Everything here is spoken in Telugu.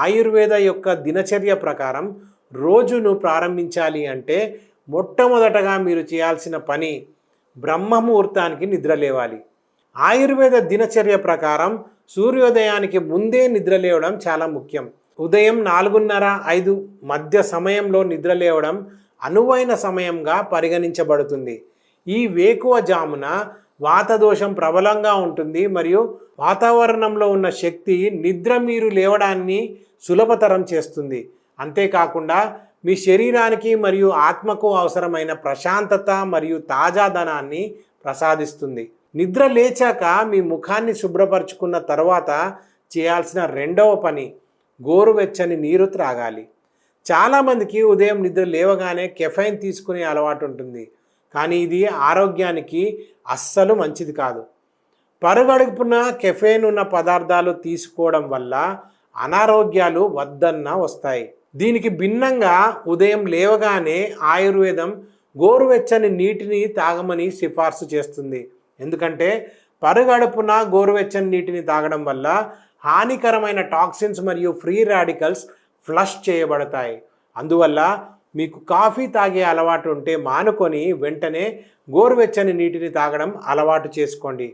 ఆయుర్వేద యొక్క దినచర్య ప్రకారం రోజును ప్రారంభించాలి అంటే మొట్టమొదటగా మీరు చేయాల్సిన పని బ్రహ్మముహూర్తానికి నిద్ర లేవాలి. ఆయుర్వేద దినచర్య ప్రకారం సూర్యోదయానికి ముందే నిద్ర లేవడం చాలా ముఖ్యం. ఉదయం 4:30-5 మధ్య సమయంలో నిద్ర లేవడం అనువైన సమయంగా పరిగణించబడుతుంది. ఈ వేకువ జామున వాతదోషం ప్రబలంగా ఉంటుంది మరియు వాతావరణంలో ఉన్న శక్తి నిద్ర మీరు లేవడాన్ని సులభతరం చేస్తుంది. అంతేకాకుండా మీ శరీరానికి మరియు ఆత్మకు అవసరమైన ప్రశాంతత మరియు తాజాదనాన్ని ప్రసాదిస్తుంది. నిద్ర లేచాక మీ ముఖాన్ని శుభ్రపరచుకున్న తర్వాత చేయాల్సిన రెండవ పని గోరువెచ్చని నీరు త్రాగాలి. చాలామందికి ఉదయం నిద్ర లేవగానే కెఫైన్ తీసుకునే అలవాటు ఉంటుంది, కానీ ఇది ఆరోగ్యానికి అస్సలు మంచిది కాదు. పరుగడుపున కెఫెన్ ఉన్న పదార్థాలు తీసుకోవడం వల్ల అనారోగ్యాలు వద్దన్నా వస్తాయి. దీనికి భిన్నంగా ఉదయం లేవగానే ఆయుర్వేదం గోరువెచ్చని నీటిని తాగమని సిఫార్సు చేస్తుంది. ఎందుకంటే పరుగడుపున గోరువెచ్చని నీటిని తాగడం వల్ల హానికరమైన టాక్సిన్స్ మరియు ఫ్రీ రాడికల్స్ ఫ్లష్ చేయబడతాయి. అందువల్ల మీకు కాఫీ తాగే అలవాటు ఉంటే మానుకొని వెంటనే గోరువెచ్చని నీటిని తాగడం అలవాటు చేసుకోండి.